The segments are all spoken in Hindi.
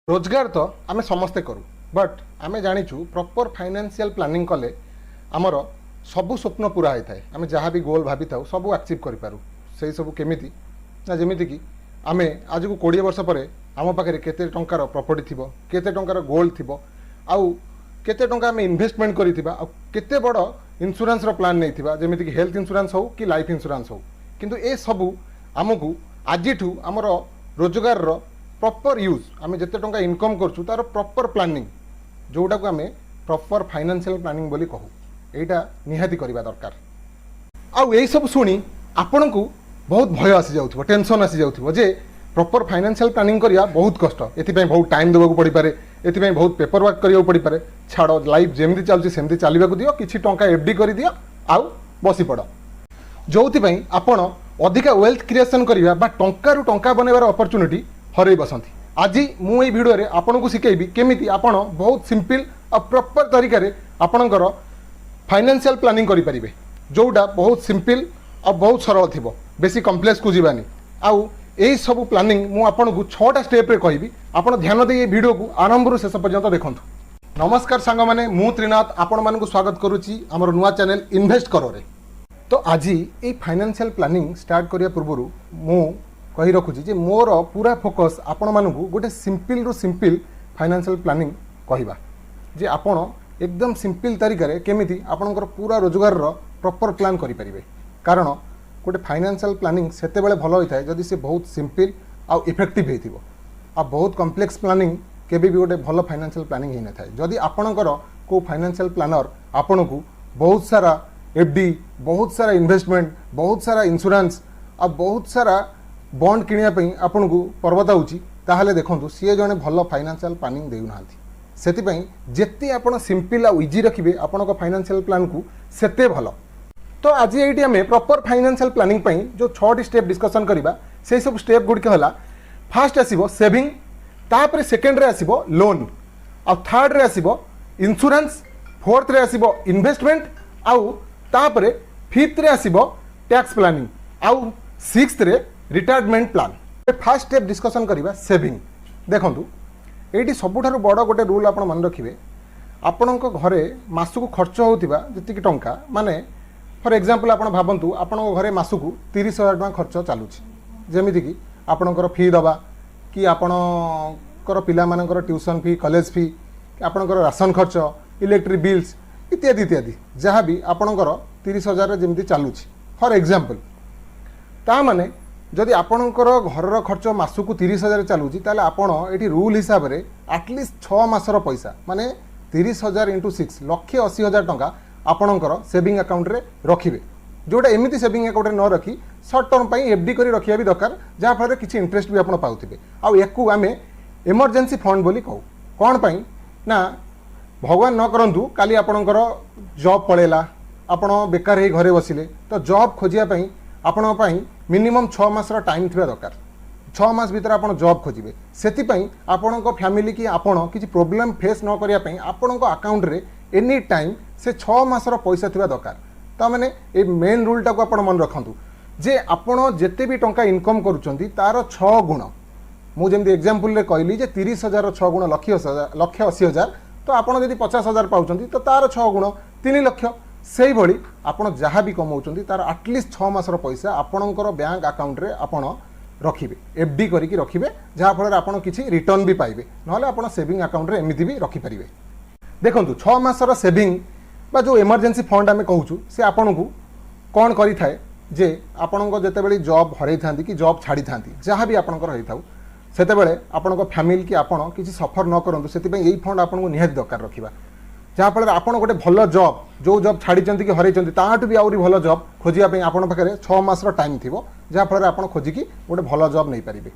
रोजगार तो आम समस्ते करूँ बट आम जाचु प्रॉपर फाइनेंशियल प्लानिंग कले आमर सबू स्वप्न पूरा होता है। आम जहाँ भी गोल भाभी था सब अचीव करूँ से सब केमी ना जमीती कि आम आज को 20 वर्ष पर आम पाखे केते टंकार प्रॉपर्टी थी केते टंकार गोल्ड थी आउ केते टंका आम इन्वेस्टमेंट करिथिबा आ केते बड़ इंश्योरेंस रो प्लान नहीं थिबा जेमिति कि हेल्थ इंश्योरेंस हो कि लाइफ इंश्योरेंस हो किंतु ए सबू आमको आजिठू आमर रोजगार रो प्रॉपर यूज आम जिते टंका इनकम करछु तार प्रॉपर प्लानिंग जोटा को आम प्रॉपर फाइनेंशियल प्लानिंग बोली कहू एटा निहाती करबा दरकार। आउ यही सब शुणी आपण को बहुत भय आसी जाउथबो टेंशन आसी जाउथबो जे प्रॉपर फाइनेंशियल प्लानिंग करिया बहुत कष्ट एथिपई बहुत टाइम देबा को पड़ी पारे एथिपई बहुत पेपर वर्क करिया पड़ी पारे छाड़ो लाइफ जेमती चलछि सेमती चलिबा को दियो किछि टंका एफडी करि दियो आउ बसी पड़ जोथिपई आपण अधिका वेल्थ क्रिएशन करिया बा टंका रु टंका बनेबार अपॉर्चुनिटी हरई बसंती। आज मु ए भिडियो रे आपण को सिखेबी केमिति आपण बहुत सिंपल और प्रॉपर तरीका रे आपणकर फाइनेंशियल प्लानिंग करि परिबे जोटा बहुत सिंपल और बहुत सरल थिबो बेसी कॉम्प्लेक्स को जीवानी आउ यही सब प्लानिंग मु आपन को 6टा स्टेप रे कहबी आपण ध्यान दे वीडियो को आरंभ रु शेष पर्यंत देखंतु। नमस्कार सांग माने मु त्रिनाथ आपण मान को स्वागत करूची हमर नुवा चैनल इन्वेस्ट करो रे। तो आज ये फाइनेंशियल प्लानिंग स्टार्ट करिया पूर्व मु कही रखुची जे मोर पूरा फोकस आपण मान को गोटे सिंपल रु सिंपल फाइनेंशियल प्लानिंग कहबा जे आपण एकदम सिंपल तरीका रे केमिति आपणकर पूरा रोजगार रो प्रॉपर प्लान करि परिबे कारण गोटे फाइनेंशियल प्लानिंग सेते बेले भलो होता है जदि से बहुत सिंपल आउ इफेक्टिव हेतिबो आ बहुत कॉम्प्लेक्स प्लानिंग केबे भी गोटे भलो फाइनेंशियल प्लानिंग हेना थाए। जदि आपणकर को फाइनेंशियल प्लानर आपण को बहुत सारा एफडी बहुत सारा इन्वेस्टमेंट बहुत सारा इंश्योरेंस आ बहुत सारा बॉन्ड किनिया पई आपण को परबताउची ताहाले देखंतु सी जने भलो फाइनेंशियल प्लानिंग देउ नांती सेति जेते आपण सिंपल आ इजी रखिबे आपणको फाइनेंशियल प्लान को सेते भलो। तो आज ये आम प्रॉपर फाइनेंशियल प्लानिंग पई जो 6टी स्टेप डिस्कशन करबा से सब स्टेप गुड के हला फास्ट आसीबो सेविंग तापर सेकंड रे आसीबो लोन आ थर्ड रे आसीबो इंश्योरेंस फोर्थ रे आसीबो इन्वेस्टमेंट आउ तापर फिफ्थ रे आसीबो टैक्स प्लानिंग आउ सिक्स्थ रे retirement plan. Fast step discussion करबा सेविंग देखंतु एटी सबुठारु बड़ गोटे रूल आपण मन रखिबे आपणको घरे मासु को खर्च होतिबा जति टंका माने फॉर एग्जांपल आपण भाबंतु आपण घरे मासुकू 30,000 टका खर्च चालुछि जेमिति कि आपणकर फी दबा कि आपणकर पिला मानकर ट्यूशन फी कॉलेज फी आपणकर राशन खर्च इलेक्ट्रिक बिल्स इत्यादि इत्यादि जहाँ भी आपणकर 30,000 जेमिति चालुछि फॉर एग्जांपल ता माने जदि आपणकर घर खर्च मासुकू 30,000 चालुछि ताले आपण एठी रूल हिसाब रे एटलिस्ट 6 मासर पैसा माने 30,000 × 6 1,80,000 टका आपणकर सेविंग अकाउंट रे रखिबे जोटा एमिति सेविंग अकाउंट रे न रखी शॉर्ट टर्म पई एफडी करी रखिया भी दरकार जहाँ फल किसी इंटरेस्ट भी आपण पाउथिबे आउ याकू आमे इमरजेंसी फंड बोली कहू कोन पई ना भगवान न करंतु काली आपणकर जॉब पळेला आपण बेकार हे घरे बसिले तो जॉब खोजिया पई आपण पई मिनिमम 6 मासर टाइम थिबा दरकार 6 मास भीतर आपण जॉब खोजिबे सेति पई आपणको फैमिली की आपण किछि प्रॉब्लम फेस न करिया पई आपणको अकाउंट रे एनी टाइम से 6 मासर पैसा थिबा दरकार। ता माने ए मेन रूल टाको आपण मन रखंतु जे आपण जेते भी टंका इनकम करूचंती तार 6 गुण मु जेमति एग्जांपल रे कहली जे 30,000 6 गुण 1,80,000 तो आपण जदि 50,000 पाउचंती तो तार 6 गुण 3 लाख सेही भली आपण जहाँ भी कमाउचंती तार एटलिस्ट 6 मासर पैसा आपणकर बैंक अकाउंट रे आपण रखिबे एफडी करिकि रखिबे जहाँ फल आपण किछि रिटर्न भी पाइबे नहले आपण सेविंग अकाउंट रे एमिति भी रखि परिबे। देखंतु 6 मासर सेविंग बा जो इमरजेंसी फंड आमे कहूछु से आपन को कोन करि थाए जे आपन को जते बेले जॉब हरै थांती कि जॉब छाड़ी थांती जहाँ भी आपन को रहि थाउ सेते बेले आपन को फैमिली की आपन किछि सफर न करंतु सेति पई एई फंड आपन को निहात दरकार रखिबा जहाँ फल आपन गोटे भलो जॉब जो जॉब छाड़ी चंती कि हरै चंती ताटु भी आउरी भलो जॉब खोजिया पई आपन पाखरे 6 मासर टाइम थिबो जहाँ फल आपन खोजि कि गोटे भलो जॉब नै परिबे।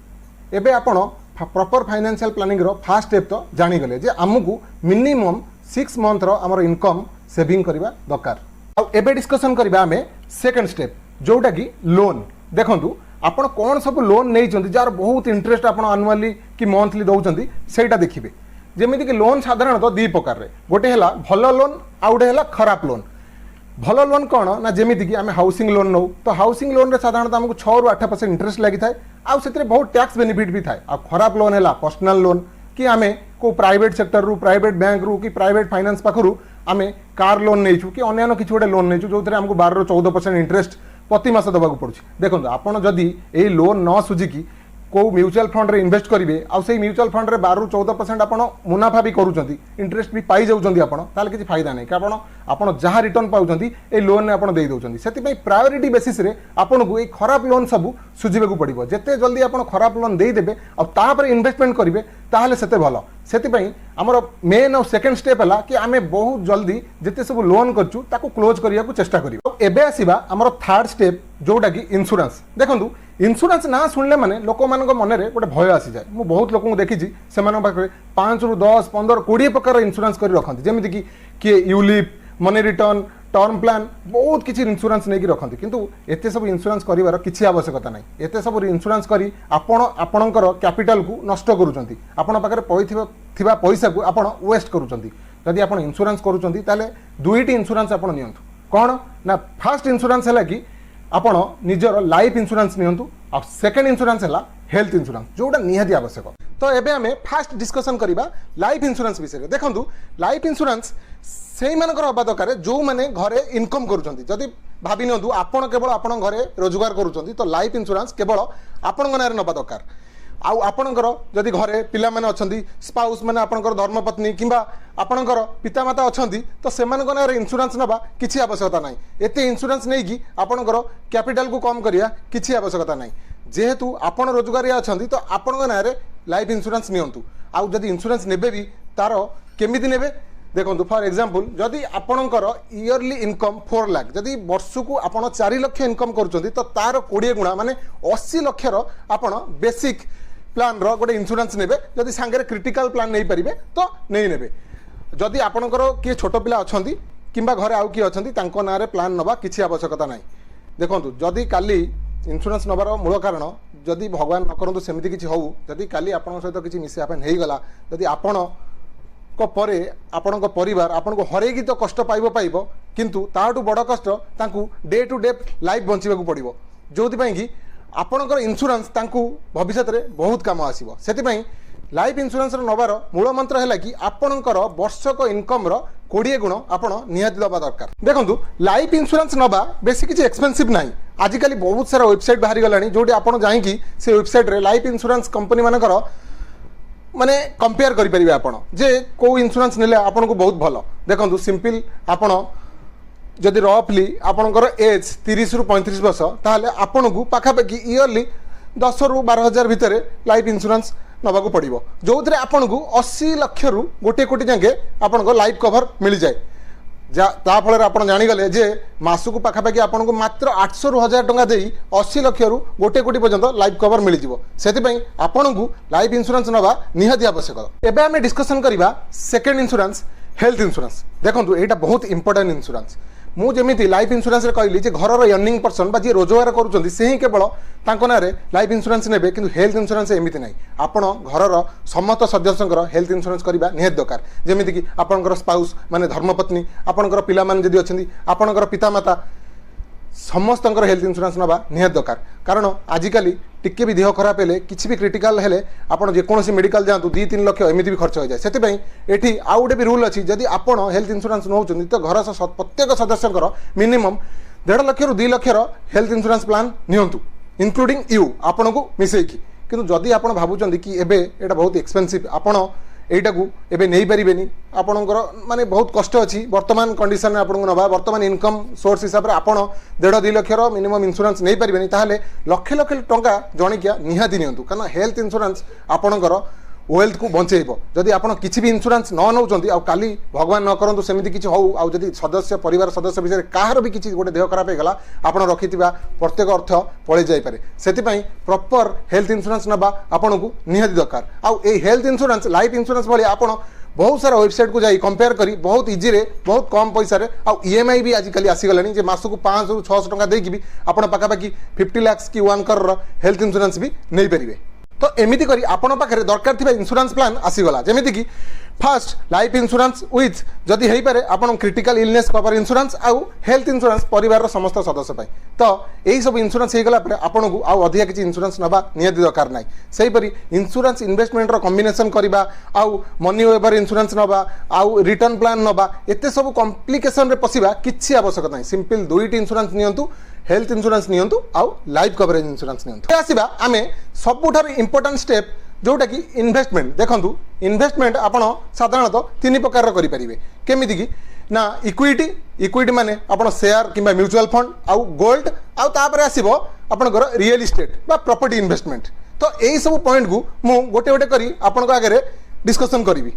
एबे आपन proper financial planning row first step तो जानि गले जे हमकु मिनिमम 6 मंथ रो हमर इनकम सेविंग करबा दरकार। आ एबे डिस्कशन करबा हमें सेकंड स्टेप जोटा कि लोन देखंतु आपण कोन सब लोन नै चंती जार बहुत इंटरेस्ट आपण एनुअली कि मंथली दउचंती सेटा देखिबे जेमिति कि लोन साधारणतः 2 प्रकार रे गोटे हैला भलो लोन आ गोटे हैला खराब लोन। भलो लोन कोन ना जेमिति कि आमे हाउसिंग लोन नो तो हाउसिंग लोन रे साधारणतः हमकु 6 ରୁ 8% इंटरेस्ट लागि थाए आ सेतरे बहुत टैक्स बेनिफिट भी थाए। आ खराब लोन हैला पर्सनल लोन कि आमे को प्राइवेट सेक्टर रू प्राइवेट बैंक रू कि प्राइवेट फाइनेंस पाखु आमे कार लोन नहीं कि अन्य किसी गोटे लोन नहीं जो आमको 12 ରୁ 14% इंटरेस्ट प्रति मास देवाक पड़ुछि। देखो आपड़ जदि ये लोन न सुझिकी को म्यूचुअल फंड रे इन्वेस्ट करेंगे आउ से म्यूचुअल फंड रे 12 ରୁ 14% आप मुनाफा भी करूँ इंटरेस्ट भी पाई जाऊँच आपड़ किसी फायदा नहीं कारण आपड़ जहाँ रिटर्न पाँच ये लोन में आपड़ दे से प्रायोरीटी बेसिस रे आपन को ये खराब लोन सब सुझा पड़ो जिते जल्दी आप खराब लोन देदेवे आपर इन्वेस्टमेंट करेंगे ताहले सेते भल से आमर मेन और सेकेंड स्टेप है कि आम बहुत जल्दी जिते सब लोन करचु ताको क्लोज करने को चेष्टा करियो। एबे आसीबा आमर थर्ड स्टेप जोटा कि इंश्योरेंस। देखंतु इंश्योरेंस ना शुणिले माने लोक मान मन में गोटे भय आसी जाए। मु बहुत लोक देखी से 5 ରୁ 10 15 20 प्रकार इंश्योरेंस कर रखती जमीती कि किए ULIP money return term plan बहुत किसी इंश्योरेंस नहीं रखती किंतु एते सब इंश्योरेंस करिवार किसी आवश्यकता नहीं। एते सब इंश्योरेंस करी आपणकर कैपिटल को नष्ट करूचंती आपण पाखरे थिबा पैसा को आपण वेस्ट करूचंती। जदि आपण इंश्योरेंस करूचंती ताले दुईटी इंश्योरेंस आपण नियंतु कौन ना फर्स्ट इंश्योरेंस है कि आपण निजर लाइफ इंश्योरेंस नियंतु आ सेकंड इंश्योरेंस है हेल्थ इंश्योरेंस जोटा निहाती आवश्यक। तो एबे हमें फास्ट डिस्कशन करिबा लाइफ इंश्योरेंस विषय। देखंतु लाइफ इंश्योरेंस से मानकर हवा दरकार जो मैंने घरे इनकम करूछंती जदि भाभी नियंतु आपण केवल आपण घरे रोजगार करूछंती तो लाइफ इंश्योरेंस केवल आपण नारे नबा दरकार। आउ आपणकर जदि घरे पिला माने अछंती स्पाउस माने आपणकर धर्मपत्नी किंबा आपणकर पितामाता अछंती तो सेमानक नारे इंश्योरेंस नबा किछि आवश्यकता नाही। एते इंश्योरेंस नै कि आपणकर कैपिटल को कम करिया किछि आवश्यकता नाही। जेहेतु आपण रोजगारिया अछंती तो आपणक नारे लाइफ इंश्योरेंस नियंतु। आउ जदि इंश्योरेंस नेबे भी तार केमिति नेबे देखो फॉर एग्जांपल जदि आपणकर इयरली इनकम 4 लाख जदि वर्ष को आपण 4 लाख इनकम करूछंती तो तार 20 गुणा माने 80 लाख रो आपण बेसिक प्लान रो गोटे इंश्योरेंस नेबे। जदि सांगे क्रिटिकल प्लान नहीं पारिबे तो नहीं नेबे। जदि आपणकर किए छोट पिला अछंती किंबा घरे आउ किए अछंती तांको नारे प्लान नबा किछि आवश्यकता नाही। देखंतु जदि काली इंश्योरेंस नबार मूल कारण जदि भगवान न करंतु सेमिति किछि होउ जदि काली आपन सहित किछि मिसहैपन हेई गला जदि आपण को परे आपण को परिवार आपण को हरेगी तो कष्ट पाइबो किंतु ताटू बड़ कष्ट तांकू डे टू डे लाइफ बंचिबा को पड़िबो जोथि पई कि आपणकर इंश्योरेंस तांकू भविष्य में बहुत काम आसीबो। सेति लाइफ इंश्योरेंस नबार मूल मंत्र है कि आपणकर वर्षक इनकम 20 गुण आपण निहाती दबा दरकार। देखंतु लाइफ इंश्योरेंस नबा बेसी किछि एक्सपेंसिव नाही। आजिकली बहुत सारा वेबसाइट बाहरी गलानी जोटी आपण जाईकी से वेबसाइट रे लाइफ इंश्योरेंस कंपनी मानकर माने कंपेयर करि परिबे आपण जे को इंश्योरेंस नेले आपण को बहुत भलो। देखंतु सिंपल आपण जदि रफली आपणकर एज 30 ରୁ 35 वर्ष ताहले आपण को पाखापाखि इयरली 10 ରୁ 12 हजार भितर लाइफ इंश्योरेंस नबाकू पड़ो जो थे आपन को 80 लाख रू 1 कोटी जाके आपन को लाइफ कवर मिल जाए। फल आप जाणीगले जे मास को पाखापाखि आपन को मात्र 800 ରୁ 1000 टंका दे 80 लाख रू 1 कोटी पर्यंत लाइफ कवर मिल जाव। से आपन को लाइफ इंश्योरेंस नवा निहाती आवश्यक। एबे आमे डिस्कशन करबा सेकंड इंश्योरेंस हेल्थ इंश्योरेंस। देखंतु एटा बहुत इंपोर्टेंट इंश्योरेंस। मु जेमिति लाइफ इंश्योरेंस रे कहली जे घर अर्निंग पर्सन बा जे रोजगार करूछंती से ही केवल तांको नारे लाइफ इंश्योरेंस नेबे किंतु हेल्थ इंश्योरेंस एमिति नाही। आपण घरर समस्त सदस्यंकर हेल्थ इंश्योरेंस करिबा निहात दरकार। जेमिति कि आपणकर स्पाउस माने धर्मपत्नी आपणकर पिला माने जदि अछंती आपणकर पितामाता समस्तंकर हेल्थ इंश्योरेंस नबा निहात दरकार। कारण आजिकली टिके भी देह खराब हेले किछि भी क्रिटिकल हेले आपण जेकोसी मेडिकल जातु 2-3 लाख एमिति भी खर्च हो जाए। सेति एठी आउ गोटे भी रूल अछि जदि आपण हेल्थ इंश्योरेंस नौचंती तो घर प्रत्येक सदस्यंकर मिनिमम 1.5 लाख ରୁ 2 लाख हेल्थ इंश्योरेंस प्लान नियंतु इंक्लूडिंग यू आपण को मिसेकी। किंतु जदि आपण भाबुचंती कि एबे एटा बहुत एक्सपेंसिव आपण एटा को एबे नहीं पारिबेनी आपणकर माने बहुत कष्ट अछि वर्तमान कंडीशन में आपन नबा वर्तमान इनकम सोर्स हिसाब रे आपण 1.5-2 लाख मिनिमम इंश्योरेंस नहीं पारिबेनी ताहले लक्ष लक्ष टंका जणिकिया निहाती नियंतु। कारण हेल्थ इंश्योरेंस आपणकर वेल्थ को बंचेइबो। जदि आपण किछि भी इंश्योरेंस न नौचंती आ काली भगवान न करंतु सेमिति किछि होउ आ जदि सदस्य परिवार सदस्य विषय काहर भी किछि गोटे देह खराब हेगला आपण रखिथिबा प्रत्येक अर्थ पळे जाई पारे। सेति पई प्रॉपर हेल्थ इंश्योरेंस नबा आपण को निहाती दरकार। आ ए हेल्थ इंश्योरेंस लाइफ इंश्योरेंस भली आपण बहुत सारा वेबसाइट को जाई कंपेयर करी बहुत इजी रे बहुत कम पैसा रे आ ईएमआई भी आजिकल आसीगलानी जे मास को 500 ରୁ 600 टंका देकी भी आपण पाखापाखि 50 लाख की 1 करोड़ हेल्थ इंश्योरेंस भी नहीं पारिबे। तो एमिति करी आपण पाखरे दरकार थिबा इंश्योरेंस प्लान आसीगला जेमिति कि फास्ट लाइफ इंश्योरेंस विथ जदि हो पारे आपन क्रिटिकल इलनेस कवर इंश्योरेंस आउ हेल्थ इंश्योरेंस परिवार समस्त सदस्य पाई तो यही सब इंश्योरेंस हो गला आपन को आउ अधिक किसी इंश्योरेंस नबा नियति दरकार नाही सही परी इंश्योरेंस इन्वेस्टमेंट रो कॉम्बिनेशन करबा आउ मनी वेवर इंश्योरेंस नबा आउ रिटर्न प्लान नबा एते सब कॉम्प्लिकेशन रे पसिबा किछि आवश्यक नाही सिंपल दुईटी इंश्योरेंस नियंतु हेल्थ इंश्योरेंस नियंतु आउ लाइफ कवरेज इंश्योरेंस नियंतु आसीबा आमे सबुठार इंपोर्टेंट स्टेप जोटा कि इन्वेस्टमेंट देखंतु इन्वेस्टमेंट आपण साधारणतः तीन प्रकार करि परिबे केमिति कि ना इक्विटी माने आपण शेयर किंबा म्यूचुअल फंड आउ गोल्ड आउ तापर आसीबो आपनकर रियल एस्टेट बा प्रॉपर्टी इन्वेस्टमेंट तो एई सब पॉइंट को मु गोटे गोटे करी आपण को आगे डिस्कशन करिवि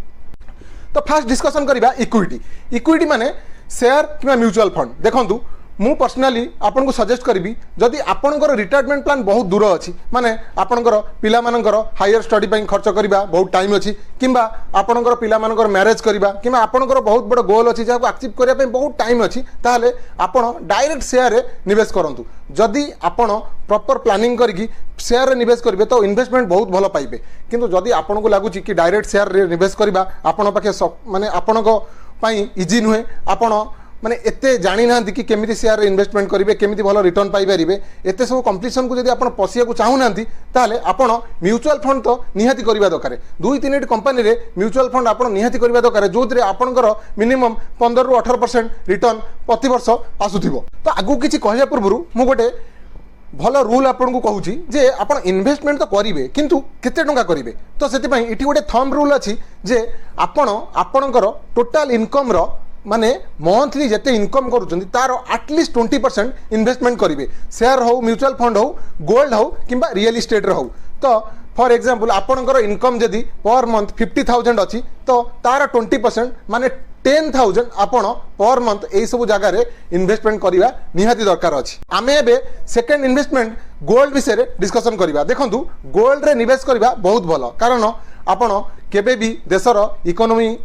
तो फास्ट डिस्कशन करिबा इक्विटी माने शेयर किंबा म्यूचुअल फंड देखंतु मु पर्सनाली आपन को सजेस्ट करी जदि आपनकर रिटायरमेंट प्लान बहुत दूर अच्छी माने आपनकर पिला मानकर हायर स्टडी पई खर्च करबा बहुत टाइम अच्छी किंबा आपनकर पिला मानकर मैरेज करबा किंबा आपनकर बहुत बड़ गोल अच्छी जहाँ एक्टिव करबा पई बहुत टाइम अच्छी ताहले आपन डायरेक्ट शेयर रे निवेश करंतु जदि आपन प्रॉपर प्लानिंग करके शेयर रे निवेश करेंगे तो इन्वेस्टमेंट बहुत भल पाइबे किंतु जदि आपन को लगुच कि डायरेक्ट शेयर रे निवेश करबा आपन पाखे माने आपन को पई इजी नुहे आपन माने एते जानी ना कि केमिति शेयर इन्वेस्टमेंट करेंगे केमिति भल रिटर्न पाई परिबे एते सब कॉम्पिटिशन को जदि आपन पसिया को चाहू नांती ताले आपन म्यूचुअल फंड तो निहाती करबा दरकार दुई तीन कंपनी रे म्यूचुअल फंड आपन निहाती करबा दरकार जोथरे आपनकर मिनिमम 15 रु 18% रिटर्न प्रति वर्ष आसुथिबो तो आगु किछि कहया पूर्वरु मु गोटे भल रूल आपन को कहूँ जे आपन इन्वेस्टमेंट तो करेंगे किंतु केते टंका करेंगे तो से इटी गोटे थंब रूल अच्छी जे आपन आपणकर टोटाल इनकम रो माने मंथली जिते इनकम करुँच तार एटलिस्ट 20% इन्वेस्टमेंट करेंगे शेयर हो म्यूचुअल फंड हो गोल्ड हो किंबा रियल एस्टेट हो तो फॉर एग्जांपल आपणकर इनकम जदि पर मंथ 50,000 अच्छी तो तार 20% माने 10,000 आपण पर मंथ यही सब जगह इन्वेस्टमेंट करवा निहाती दरकार अच्छी आम ए सेकेंड इन्वेस्टमेंट गोल्ड विषय डिस्कसन करवा देखु गोल्ड रे निवेश करवा बहुत भल कारण आपण केबे भी देशर इकोनॉमी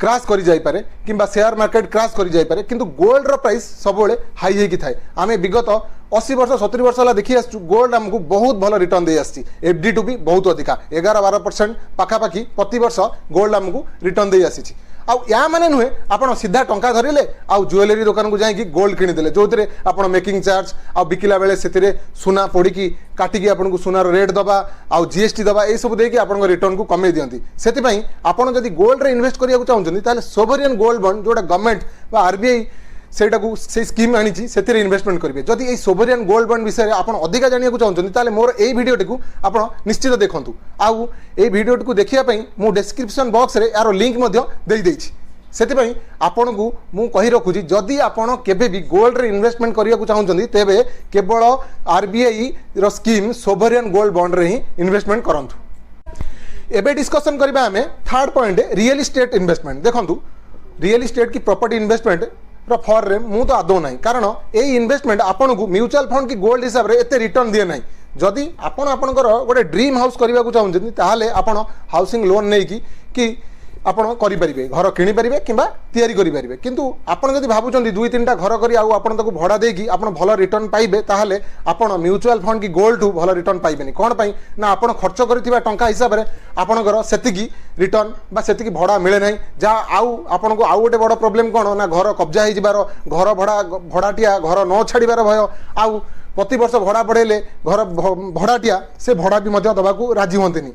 क्राश करी जाई पारे किंबा शेयर मार्केट क्राश करी जाई पारे किंतु गोल्ड रो प्राइस सबुले हाई होगी थाए आम विगत 80 वर्ष 70 वर्ष है देखी आसु गोल्ड आमको बहुत भल रिटर्न दे आसी एफडी टू भी बहुत अधिका 11-12% पाखापाखि प्रति वर्ष गोल्ड आमको रिटर्न दे आसी आउ या माने नुहे आपण सीधा टंका धरिले आउ ज्वेलरी दुकान को जाइए गोल्ड किनीदेले जो आप मेकिंग चार्ज आ बिकिला बेले से सुना पड़ी काटिकी आपन को सुनार रेट दबा आउ जीएसटी दबा ये सब देकी आपन रिटर्न को कमे दियंती सेति आपन जदि गोल्ड रे इन्वेस्ट करिया चाहूँ ताले सोवरियन गोल्ड बॉन्ड जोटा गवर्नमेंट बा आरबीआई सेटा को से स्कीम आनी से इन्वेस्टमेंट करेंगे जदि ये सोवरियन गोल्ड बॉन्ड विषय आप अधिका जाना चाहते ताले मोर ए भिडियोटी को आप निश्चित देखूँ आउ ए भिडियोटी को देखापी मु डिस्क्रिप्शन बॉक्स रे यार लिंक दे देछि सेति आपण को मु कहि रखुची जदि आपण केबे भी गोल्ड रे इन्वेस्टमेंट करिया चाहूँ तेबे केवल आरबीआई रो स्कीम सोवरियन गोल्ड बॉन्ड रे ही इन्वेस्टमेंट करंतु एबे डिस्कशन करबा हमें third point real estate investment देखंतु रियल एस्टेट की प्रॉपर्टी इन्वेस्टमेंट फर रे मु तो आदौ ना कारण यही इन्वेस्टमेंट आपन को म्यूचुअल फंड की गोल्ड हिसाब से एते रिटर्न दिए ना जदि आपण आपनकर गोटे ड्रीम हाउस करने को चाहते ताहले आपण हाउसिंग लोन नहीं कि आपण करेंगे घर किनीपारे कि तैयारी किंतु आपड़ जब भावुं दुई तीन घर कर भड़ा देकी भल रिटर्न पाइबे ताहले आपण म्यूचुअल फंड की गोल्ड ठू भल रिटर्न पाइबेनी कौन पाई ना आपण खर्च कर टंका हिसाब से आपणकर सेतिकी रिटर्न बा सेतिकी भड़ा मिले ना जहाँ आपण को आउ गोटे बड़ प्रोब्लेम कौन ना घर कब्जा हो घर भड़ाटिया घर न छाड़ार भय आउ प्रति वर्ष भड़ा बढ़ेले घर भड़ाटिया से भड़ा भी दबा को राजी हमें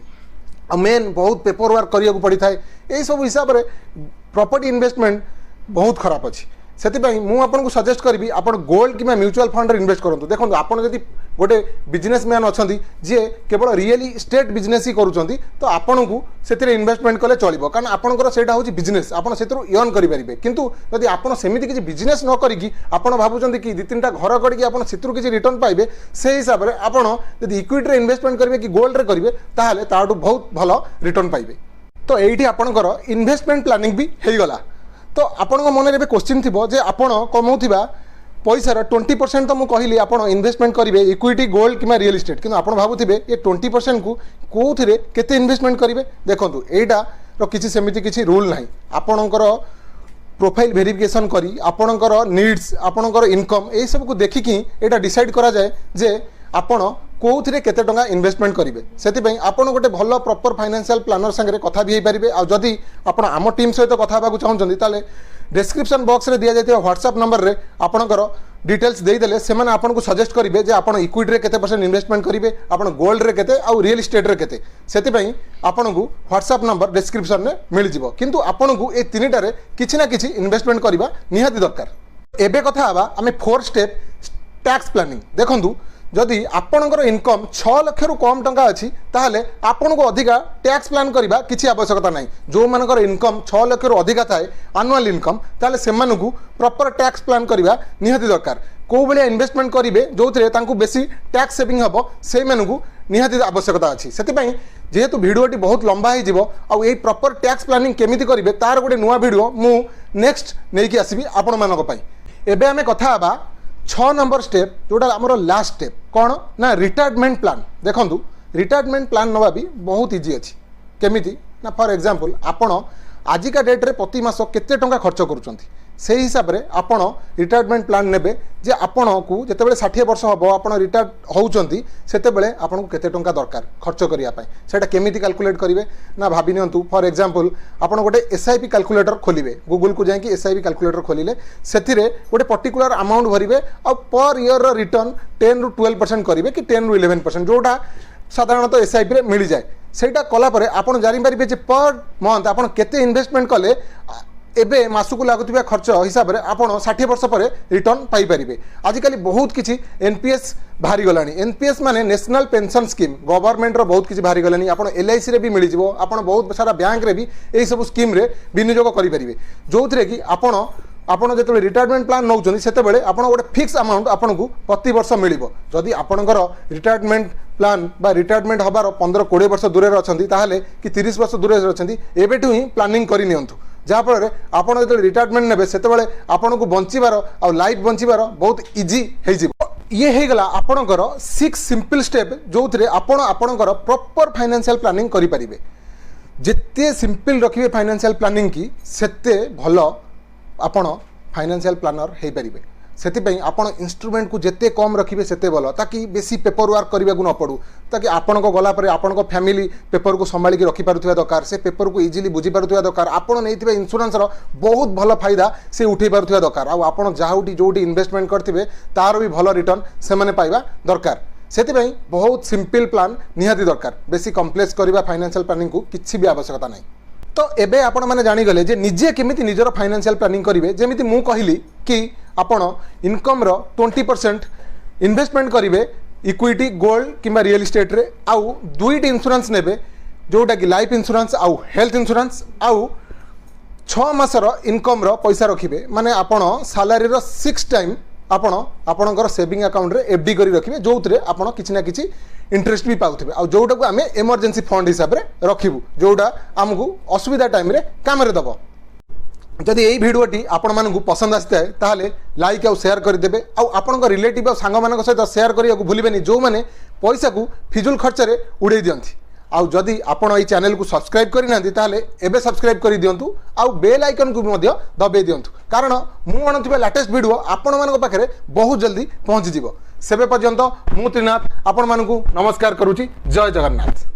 मेन बहुत पेपर वर्क करिया को पड़ी थाए यही सब हिसाब से प्रॉपर्टी इन्वेस्टमेंट बहुत खराब अच्छी से मुझे आपको सजेस्ट करी आप गोल्ड कि म्यूचुअल फंड रे इन्वेस्ट करूँ देखो आप गोटे बिजनेसमैन अच्छा जी केवल रियल एस्टेट बिजनेस ही करुँच तो आपन को से इन्वेस्टमेंट कले चलो कारण आपंकर से बिजनेस आप से अर्न करेंगे किंतु जदि आप सेमती किसी बिजनेस न करी भावुं कि दु तीन घर करके किसी रिटर्न पाइबे से हिसाब से आपड़ इक्विटी रे इन्वेस्टमेंट करेंगे कि गोल्ड रे करेंगे ताहले ताठू बहुत भल रिटर्न पाइबे तो ये आपंकर इन्वेस्टमेंट प्लानिंग भी होगला तो आपण मन में क्वेश्चन थी जे आपण कमाउथिबा पैसार 20% तो मुझे कहली आप इन्वेस्टमेंट करेंगे इक्विटी गोल्ड कि रियल एस्टेट किंतु आप भावुथिबे ये 20% को कौन केते इन्वेस्टमेंट करेंगे देखो यहाँ किसी सेमिति किसी रूल ना आपणकर प्रोफाइल वेरिफिकेशन करी आपणकर नीड्स आपणकर इनकम यही सब को देखिकी यहाँ डिसाइड करा जाए जे आपण कौन केते टंका इन्वेस्टमेंट करेंगे से आपड़ गोटे भल प्रॉपर फाइनेंशियल प्लानर सागर कथा भी पारे आदि आप आम टीम सहित कथा चाहते डिस्क्रिप्शन बॉक्स रे दिया जाता व्हाट्सएप नंबर रे आपणकर डिटेल्स देदेले से आपको सजेस्ट करेंगे जे आप इक्विटी केते परसेंट इन्वेस्टमेंट करेंगे आप गोल्ड रे केते आउ रियल एस्टेट रे केते से आपको व्हाट्सएप नंबर डिस्क्रिप्शन में मिल जाव किंतु आपको ये तीनटारे किसी ना किसी इन्वेस्टमेंट करवा निहाती दरकार। एबे कथा हवा आमे 4 स्टेप टैक्स प्लानिंग देखंतु जदि आपणकर इनकम 6 लाख रु कम टंका अच्छी ताहले आपन को अधिका टैक्स प्लान करबा किछि आवश्यकता नाही। जो मानकर इनकम 6 लाख रु अधिका थाए एनुअल इनकम ताहले सेमानकु प्रॉपर टैक्स प्लान करबा निहाती दरकार। को बलिया इन्वेस्टमेंट करिवे जोथिरे तांकु बेसी टैक्स सेविंग हबो से मानकु निहाती आवश्यकता अछि। सेति जेहेतु भिडियोटी बहुत लंबा हो जीवो आउ ए प्रॉपर टैक्स प्लानिंग केमिति करिवे तार गोटे नुआ भिडियो मु नेक्स्ट नेकी आसीबी आपण मानक पई। एबे आमे कथा हबा 6 नंबर स्टेप जोटा आमर लास्ट स्टेप कौन ना रिटायरमेंट प्लान। देखंतु रिटायरमेंट प्लान नवा भी बहुत इजी अच्छी केमिति ना फॉर एग्जांपल आपण आजिका डेट रे प्रति मास केते टंका खर्च करूचंती से हिसाब रे आपण रिटायरमेंट प्लान नेबे जे आपण को जेतेबेले 60 वर्ष हबो आपण रिटायर होउचंती सेतेबेले आपण को केते टंका दरकार खर्च करिया पय सेटा केमिति कैलकुलेट करिवे ना भाबी नियंतु फॉर एग्जांपल आपण गोटे एसआईपी कैलकुलेटर खोलिबे गूगल को जाके एसआईपी कैलकुलेटर खोलिले सेथिरे गोटे पर्टिकुलर अमाउंट भरिबे और पर ईयर रो रिटर्न 10 रु 12% करिवे कि 10 रु 11% जोटा साधारणतः एसआईपी रे मिल जाए सेटा कला परे आपण जानि पारिबे जे पर मंथ आपण केते इन्वेस्टमेंट कले एबे मासुक लागुवा खर्च हिसाब से आप 60 वर्ष पर रिटर्न पाइपर। आजिकल बहुत किसी एनपीएस बाहरी गलानी एनपीएस माने नेशनल पेंशन स्कीम गवर्नमेंट रो बहुत किसी बाहरी गलानी आप एलआईसी रे भी मिल जिवो आप बहुत सारा बैंक रे भी यही सब स्कीम रे विनियोग करें जो थे कि आपण जो रिटायरमेंट प्लान नौकरी से गोटे फिक्स अमाउंट आपन को प्रति वर्ष मिल जदि आपणकर रिटायरमेंट प्लान बा रिटायरमेंट हबार 15-20 वर्ष दूर अच्छा कि 30 वर्ष दूर अच्छा एबेठू ही प्लानिंग कर नियंतु जहाँफल आपड़ जो रिटायरमेंट ने से आपन को बंचार आ लाइफ बंचार बहुत इजी हो ये हो गला आपणकर 6 सिंपल स्टेप जो थे आपणकर प्रॉपर फाइनेंशियल प्लानिंग करें। जिते सिंपल रखिए फाइनेंशियल प्लानिंग की सेते भल आपण फाइनेंशियल प्लानर हो पारे से आपण इंस्ट्रूमेंट को जिते कम रखिए सेते भल ताकि बेसी पेपर वर्क करने को न पड़ू ताकि आपण गला आपण फैमिली पेपर को संभाल के रखिपारुवा दरकार से पेपर को इजिली बुझी पारुवा दरकार आपण नहीं इंश्योरेंस बहुत भल फायदा से उठे पारुवा दरकार आपड़ जहाँ जो इन्वेस्टमेंट करते तार भी भल रिटर्न से मैंने पाइबा दरकार से बहुत सिंपल प्लान निहाती दरकार बेसी कम्प्लेक्स करवा फाइनेंशियल प्लानिंग को किसी भी आवश्यकता नहीं। तो एबे आपण माने जानिगले जे निजे केमिति निजर फाइनेंशियल प्लानिंग करिवे जेमिति मु कहिली कि आपण इनकम रो 20% इन्वेस्टमेंट करिवे इक्विटी गोल्ड किंबा रियल एस्टेट रे आउ दुईटी इंश्योरेंस नेबे जोटा कि लाइफ इंश्योरेंस आउ हेल्थ इंश्योरेंस आउ 6 मासर इनकम रो पैसा रखिबे माने आपण सैलरी रो 6 टाइम आपणकर सेविंग अकाउंट रे एफडी करी रखिबे जो थे आपण किछि ना किछि इंटरेस्ट भी पाउथिबे आ जोटा को आमे इमरजेंसी फंड हिसाब रे रखिबु जोटा आमको असुविधा टाइम रे काम रे दबो। जदि यही भिडियोटी आपण मानकु पसंद आसी थाए ताहले लाइक और शेयर कर देबे आ आपणकर रिलेटिव और सांग मानक सहित शेयर करिया को भूलिबेनी जो माने पैसा को फिजुल खर्च रे उड़े दियंती। आउ जदि आपण ई चैनल को सब्सक्राइब करि नांती ताहले एबे सब्सक्राइब करि दियंतु आउ बेल आइकन को मध्य दबे दियंतु कारण मु आणुथिबा लेटेस्ट वीडियो आपण मानक पाखरे बहुत जल्दी पहुंची जिवो। सेबे पर्यंत मु त्रिनाथ आपण मानकु नमस्कार करूची। जय जगन्नाथ।